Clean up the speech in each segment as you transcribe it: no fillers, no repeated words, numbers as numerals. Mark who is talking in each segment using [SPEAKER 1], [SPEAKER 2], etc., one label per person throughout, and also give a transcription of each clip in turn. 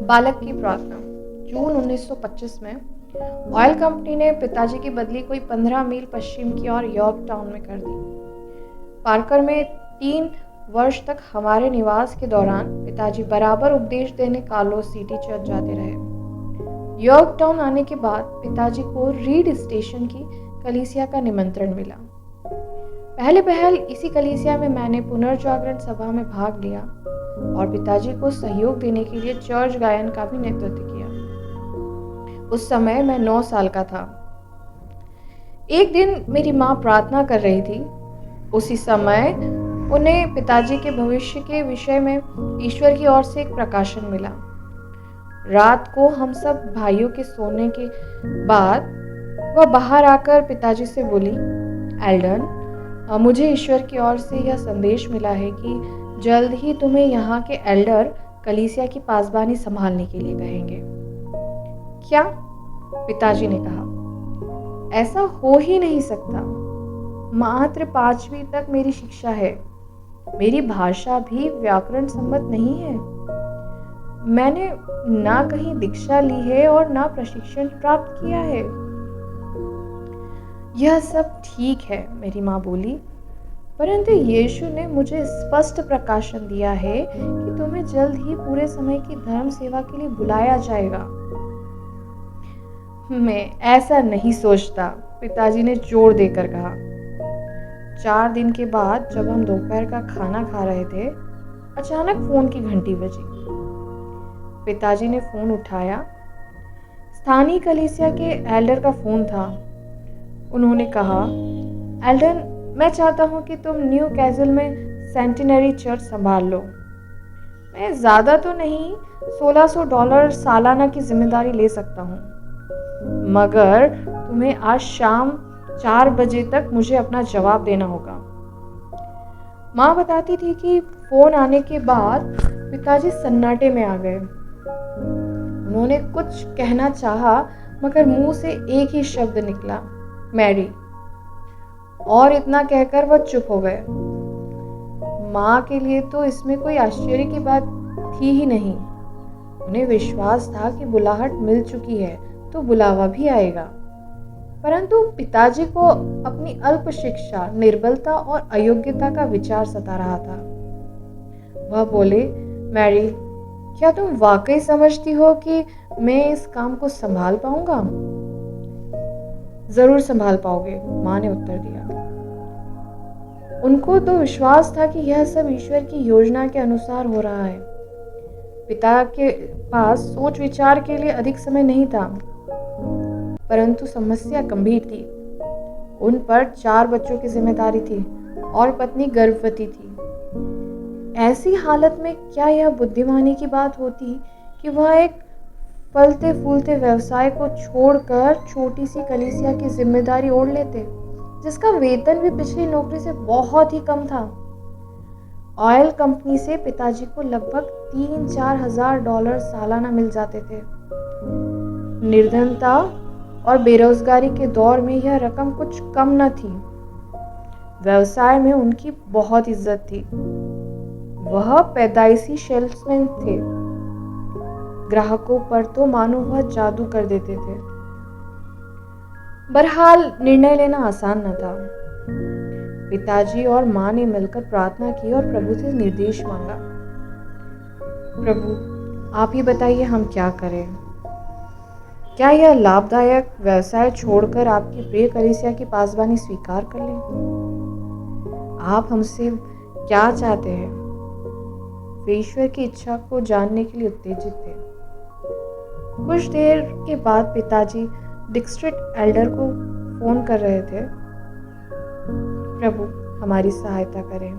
[SPEAKER 1] बालक की प्रार्थना। जून 1925 में ऑयल कंपनी ने पिताजी की बदली कोई 15 मील पश्चिम की ओर यॉर्क टाउन में कर दी। पार्कर में 3 वर्ष तक हमारे निवास के दौरान पिताजी बराबर उपदेश देने कार्लोस सिटी चर्च जाते रहे। यॉर्क टाउन आने के बाद पिताजी को रीड स्टेशन की कलीसिया का निमंत्रण मिला। पहले पहल इसी कलीसिया में मैंने पुनर्जागरण सभा में भाग लिया और पिताजी को सहयोग देने के लिए चर्च गायन का भी नेतृत्व किया। उस समय मैं 9 साल का था। एक दिन मेरी माँ प्रार्थना कर रही थी। उसी समय उन्हें पिताजी के भविष्य के विषय में ईश्वर की ओर से एक प्रकाशन मिला। रात को हम सब भाइयों के सोने के बाद वह बाहर आकर पिताजी से बोली, एल्डन, मुझे ईश्वर की ओर से यह संदेश मिला है कि जल्द ही तुम्हें यहाँ के एल्डर कलीसिया की पासबानी संभालने के लिए कहेंगे। क्या? पिताजी ने कहा, ऐसा हो ही नहीं सकता। मात्र 5वीं तक मेरी शिक्षा है। मेरी भाषा भी व्याकरण सम्मत नहीं है। मैंने ना कहीं दीक्षा ली है और ना प्रशिक्षण प्राप्त किया है। यह सब ठीक है, मेरी माँ बोली, परंतु यीशु ने मुझे स्पष्ट प्रकाशन दिया है कि तुम्हें जल्द ही पूरे समय की धर्म सेवा के लिए बुलाया जाएगा। मैं ऐसा नहीं सोचता, पिताजी ने जोर देकर कहा। 4 दिन के बाद जब हम दोपहर का खाना खा रहे थे, अचानक फोन की घंटी बजी। पिताजी ने फोन उठाया। स्थानीय कलीसिया के एल्डर का फोन था। उन्होंने कहा, एल्डन, मैं चाहता हूं कि तुम न्यू कैसल में सेंटिनरी चर्च संभाल लो। मैं ज़्यादा तो नहीं, $1600 सालाना की जिम्मेदारी ले सकता हूँ, मगर तुम्हें आज शाम 4 बजे तक मुझे अपना जवाब देना होगा। माँ बताती थी कि फोन आने के बाद पिताजी सन्नाटे में आ गए। उन्होंने कुछ कहना चाहा, मगर मुंह से एक ही शब्द निकला, मैरी, और इतना कहकर वह चुप हो गए। माँ के लिए तो इसमें कोई आश्चर्य की बात थी ही नहीं। उन्हें विश्वास था कि बुलाहट मिल चुकी है तो बुलावा भी आएगा। परंतु पिताजी को अपनी अल्प शिक्षा, निर्बलता और अयोग्यता का विचार सता रहा था। वह बोले, मैरी, क्या तुम वाकई समझती हो कि मैं इस काम को संभाल पाऊंगा? जरूर संभाल पाओगे, माँ ने उत्तर दिया। उनको तो विश्वास था कि यह सब ईश्वर की योजना के अनुसार हो रहा है। पिता के पास सोच विचार के लिए अधिक समय नहीं था, परंतु समस्या गंभीर थी। उन पर 4 बच्चों की जिम्मेदारी थी और पत्नी गर्भवती थी। ऐसी हालत में क्या यह बुद्धिमानी की बात होती कि वह एक फलते फूलते व्यवसाय को छोड़कर छोटी सी कलीसिया की जिम्मेदारी ओढ़ लेते, जिसका वेतन भी पिछली नौकरी से बहुत ही कम था। ऑयल कंपनी से पिताजी को लगभग 3-4 हजार डॉलर सालाना मिल जाते थे। निर्धनता और बेरोजगारी के दौर में यह रकम कुछ कम न थी। व्यवसाय में उनकी बहुत इज्जत थी। वह पैदाइशी सेल्समैन थे। ग्राहकों पर तो मानो वह जादू कर देते थे। बहरहाल निर्णय लेना आसान न था। पिताजी और माँ ने मिलकर प्रार्थना की और प्रभु से निर्देश मांगा। प्रभु, आप ही बताइए, हम क्या करें? क्या यह लाभदायक व्यवसाय छोड़कर आपकी प्रिय कलीसिया की पासबानी स्वीकार कर लें? आप हमसे क्या चाहते हैं? वे ईश्वर की इच्छा को जानने के लिए उत्तेजित थे। कुछ देर के बाद पिताजी डिस्ट्रिक्ट एल्डर को फोन कर रहे थे। प्रभु, हमारी सहायता करें।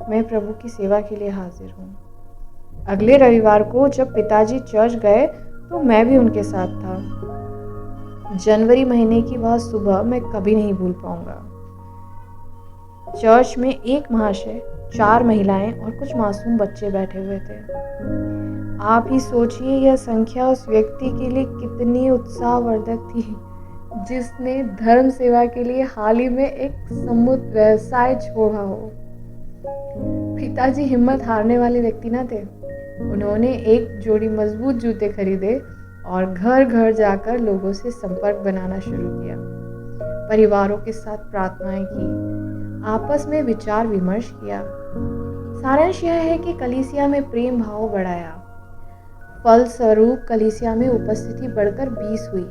[SPEAKER 1] मैं प्रभु की सेवा के लिए हाजिर हूँ। अगले रविवार को जब पिताजी चर्च गए तो मैं भी उनके साथ था। जनवरी महीने की वह सुबह मैं कभी नहीं भूल पाऊंगा। चर्च में एक महाशय, 4 महिलाएं और कुछ मासूम बच्चे बैठे हुए थे। आप ही सोचिए यह संख्या उस व्यक्ति के लिए कितनी उत्साहवर्धक थी जिसने धर्म सेवा के लिए हाल ही में एक समुद्र व्यवसाय छोड़ा हो। पिताजी हिम्मत हारने वाले व्यक्ति न थे। उन्होंने एक जोड़ी मजबूत जूते खरीदे और घर घर जाकर लोगों से संपर्क बनाना शुरू किया। परिवारों के साथ प्रार्थनाएं की, आपस में विचार विमर्श किया। सारांश यह है कि कलीसिया में प्रेम भाव बढ़ाया। फलस्वरूप कलीसिया में उपस्थिति बढ़कर 20 हुई,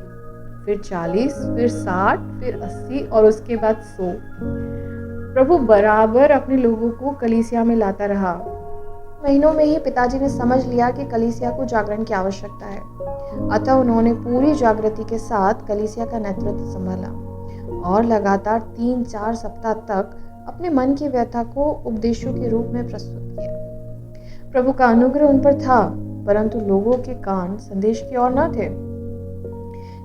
[SPEAKER 1] फिर 40, फिर 60, फिर 80 और उसके बाद 100। प्रभु बराबर अपने लोगों को कलीसिया में लाता रहा। महीनों में ही पिताजी ने समझ लिया कि कलीसिया को जागरण की आवश्यकता है। अतः उन्होंने पूरी जागृति के साथ कलीसिया का नेतृत्व संभाला और लगातार 3-4 सप्ताह तक अपने मन की व्यथा को उपदेशों के रूप में प्रस्तुत किया। प्रभु का अनुग्रह उन पर था, परंतु लोगों के कान संदेश की ओर न थे,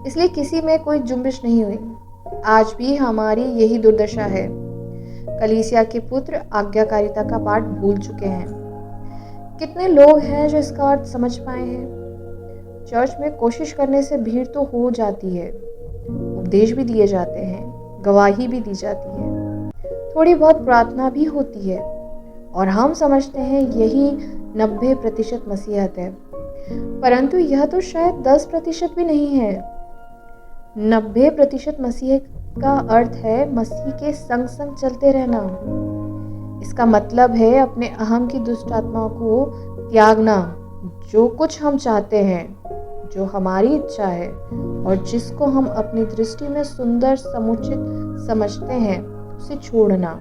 [SPEAKER 1] इसलिए किसी में कोई जुम्बिश नहीं हुई। आज भी हमारी यही दुर्दशा है। कलीसिया के पुत्र आज्ञाकारिता का पाठ भूल चुके हैं। कितने लोग हैं जो इसका अर्थ समझ पाए हैं? चर्च में कोशिश करने से भीड़ तो हो जाती है, उपदेश भी दिए जाते हैं, गवाही भी दी जाती है, थोड़ी बहुत प्रार्थना भी होती है और हम समझते हैं यही 90% मसीहत है। परंतु यह तो शायद 10% भी नहीं है। 90% मसीह का अर्थ है मसीह के संग संग चलते रहना। इसका मतलब है अपने अहम की दुष्ट आत्माओं को त्यागना। जो कुछ हम चाहते हैं, जो हमारी इच्छा है और जिसको हम अपनी दृष्टि में सुंदर समुचित समझते हैं, उसे छोड़ना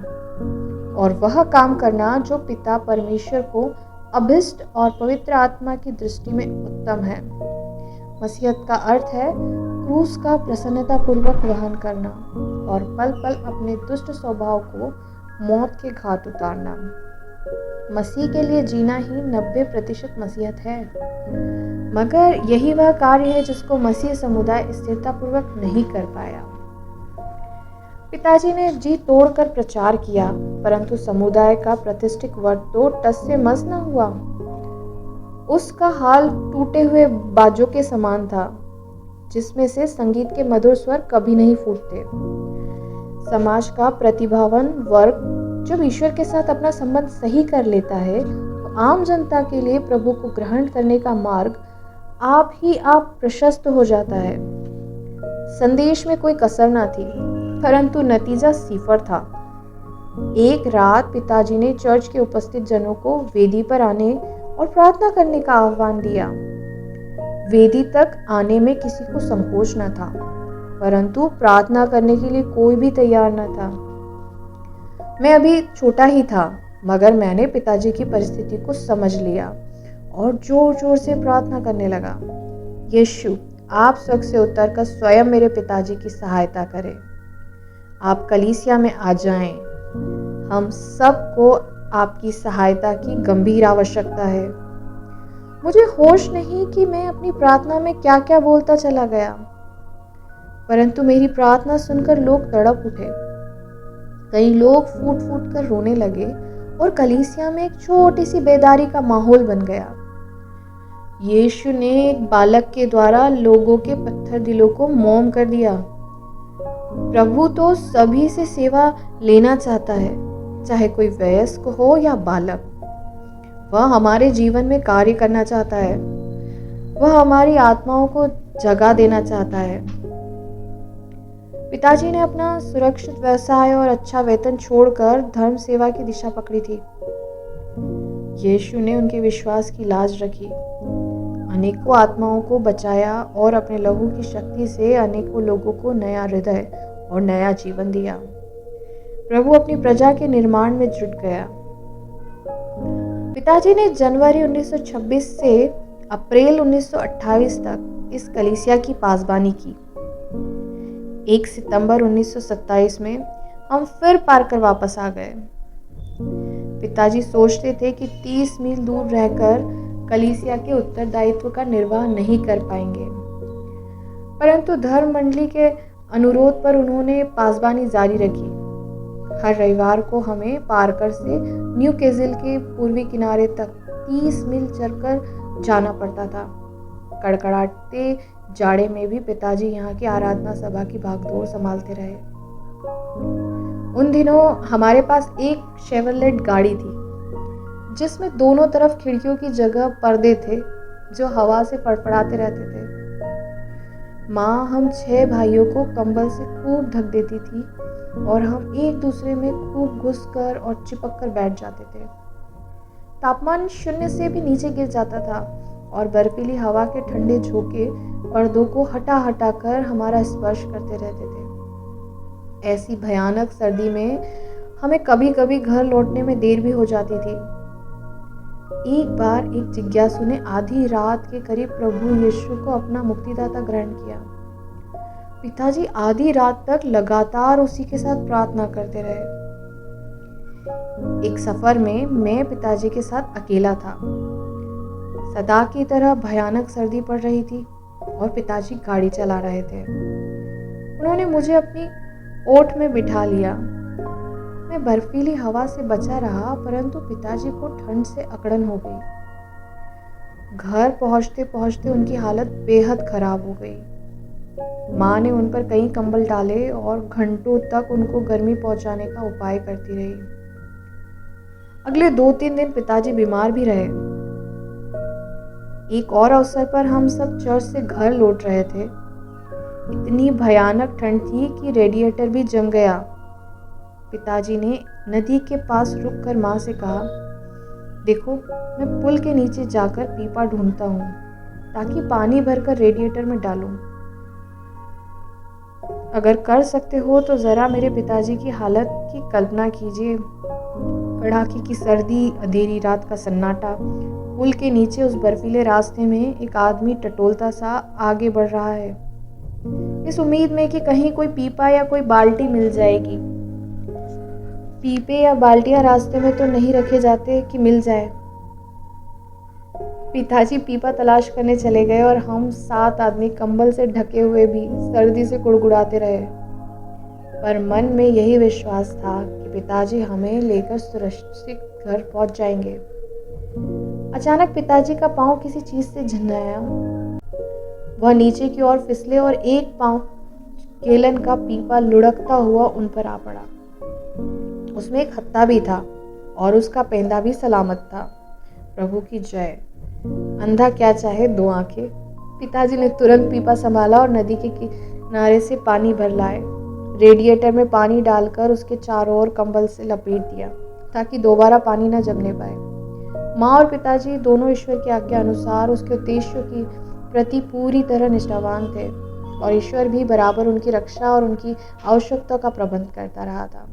[SPEAKER 1] और वह काम करना जो पिता परमेश्वर को अभिष्ट और पवित्र आत्मा की दृष्टि में उत्तम है। मसीहत का अर्थ है क्रूस का प्रसन्नतापूर्वक वहन करना और पल पल अपने दुष्ट स्वभाव को मौत के घाट उतारना। मसीह के लिए जीना ही 90% मसीहत है। मगर यही वह कार्य है जिसको मसीह समुदाय स्थिरतापूर्वक नहीं कर पाया। पिताजी ने जी तोड़कर प्रचार किया, परंतु समुदाय का प्रतिष्ठित वर्ग तो टस से मस न हुआ। उसका हाल टूटे हुए बाजों के समान था, जिसमें से संगीत के मधुर स्वर कभी नहीं फूटते। समाज का प्रतिभावान वर्ग जब ईश्वर के साथ अपना संबंध सही कर लेता है, तो आम जनता के लिए प्रभु को ग्रहण करने का मार्ग आप ही आप प्रशस्त हो जाता है। संदेश में कोई कसर न थी, परंतु नतीजा सिफर था। एक रात पिताजी ने चर्च के उपस्थित जनों को वेदी पर आने और प्रार्थना करने का आह्वान दिया। वेदी तक आने में किसी को संकोच न था, परंतु प्रार्थना करने के लिए कोई भी तैयार न था। मैं अभी छोटा ही था, मगर मैंने पिताजी की परिस्थिति को समझ लिया और जोर जोर से प्रार्थना करने लगा, यीशु, आप स्वर्ग से उतरकर स्वयं मेरे पिताजी की सहायता करें। आप कलीसिया में आ जाएं। हम सबको आपकी सहायता की गंभीर आवश्यकता है। मुझे होश नहीं कि मैं अपनी प्रार्थना में क्या क्या बोलता चला गया, परंतु मेरी प्रार्थना सुनकर लोग तड़प उठे। कई लोग फूट फूट कर रोने लगे और कलीसिया में एक छोटी सी बेदारी का माहौल बन गया। यीशु ने एक बालक के द्वारा लोगों के पत्थर दिलों को मोम कर दिया। प्रभु तो सभी से सेवा लेना चाहता है, चाहे कोई वयस्क हो या बालक। वह हमारे जीवन में कार्य करना चाहता है। वह हमारी आत्माओं को जगा देना चाहता है। पिताजी ने अपना सुरक्षित व्यवसाय और अच्छा वेतन छोड़कर धर्म सेवा की दिशा पकड़ी थी। यीशु ने उनके विश्वास की लाज रखी, अनेकों आत्माओं को बचाया और अपने लहू की शक्ति से अनेकों लोगों को नया हृदय और नया जीवन दिया। प्रभु अपनी प्रजा के निर्माण में जुट गया। पिताजी ने जनवरी 1926 से अप्रैल 1928 तक इस कलीसिया की पासबानी की। 1 सितंबर 1927 में हम फिर पार्कर वापस आ गए। पिताजी सोचते थे कि 30 मील दूर रहकर कलीसिया के उत्तरदायित्व का निर्वाह नहीं कर पाएंगे, परंतु धर्म मंडली के अनुरोध पर उन्होंने पासबानी जारी रखी। हर रविवार को हमें पार्कर से न्यू कैसल के पूर्वी किनारे तक 30 मील चलकर जाना पड़ता था। कड़कड़ाते जाड़े में भी पिताजी यहाँ की आराधना सभा की भागदौड़ संभालते रहे। उन दिनों हमारे पास एक शेवरलेट गाड़ी थी जिसमें दोनों तरफ खिड़कियों की जगह पर्दे थे जो हवा से फड़फड़ाते रहते थे। माँ हम 6 भाइयों को कंबल से खूब ढक देती थी और हम एक दूसरे में खूब घुसकर और चिपक कर बैठ जाते थे। तापमान 0 से भी नीचे गिर जाता था और बर्फीली हवा के ठंडे झोंके पर्दों को हटा हटा कर हमारा स्पर्श करते रहते थे। ऐसी भयानक सर्दी में हमें कभी कभी घर लौटने में देर भी हो जाती थी। एक बार एक जिज्ञासु ने आधी रात के करीब प्रभु यीशु को अपना मुक्तिदाता ग्रहण किया। पिताजी आधी रात तक लगातार उसी के साथ प्रार्थना करते रहे। एक सफर में मैं पिताजी के साथ अकेला था। सदा की तरह भयानक सर्दी पड़ रही थी और पिताजी गाड़ी चला रहे थे। उन्होंने मुझे अपनी ओट में बिठा लिया। मैं बर्फीली हवा से बचा रहा, परंतु पिताजी को ठंड से अकड़न हो गई। घर पहुंचते पहुंचते उनकी हालत बेहद खराब हो गई। माँ ने उन पर कई कंबल डाले और घंटों तक उनको गर्मी पहुंचाने का उपाय करती रही। अगले 2-3 दिन पिताजी बीमार भी रहे। एक और अवसर पर हम सब चर्च से घर लौट रहे थे। इतनी भयानक ठंड थी कि रेडिएटर भी जम गया। पिताजी ने नदी के पास रुककर माँ से कहा, देखो मैं पुल के नीचे जाकर पीपा ढूंढता हूँ ताकि पानी भरकर रेडिएटर में डालूं। अगर कर सकते हो तो ज़रा मेरे पिताजी की हालत की कल्पना कीजिए। कड़ाके की सर्दी, अंधेरी रात का सन्नाटा, पुल के नीचे उस बर्फीले रास्ते में एक आदमी टटोलता सा आगे बढ़ रहा है, इस उम्मीद में कि कहीं कोई पीपा या कोई बाल्टी मिल जाएगी। पीपे या बाल्टियां रास्ते में तो नहीं रखे जाते कि मिल जाए। पिताजी पीपा तलाश करने चले गए और हम 7 आदमी कंबल से ढके हुए भी सर्दी से गुड़गुड़ाते रहे। पर मन में यही विश्वास था कि पिताजी हमें लेकर सुरक्षित घर पहुंच जाएंगे। अचानक पिताजी का पांव किसी चीज से झन्नाया। वह नीचे की ओर फिसले और एक पांव केलन का पीपा लुढ़कता हुआ उन पर आ पड़ा। उसमें एक हत्था भी था और उसका पेंदा भी सलामत था। प्रभु की जय। अंधा क्या चाहे 2 आंखें। पिताजी ने तुरंत पीपा संभाला और नदी के किनारे से पानी भर लाए। रेडिएटर में पानी डालकर उसके चारों ओर कंबल से लपेट दिया ताकि दोबारा पानी न जमने पाए। माँ और पिताजी दोनों ईश्वर की आज्ञा अनुसार उसके उद्देश्यों की प्रति पूरी तरह निष्ठावान थे और ईश्वर भी बराबर उनकी रक्षा और उनकी आवश्यकता का प्रबंध करता रहा था।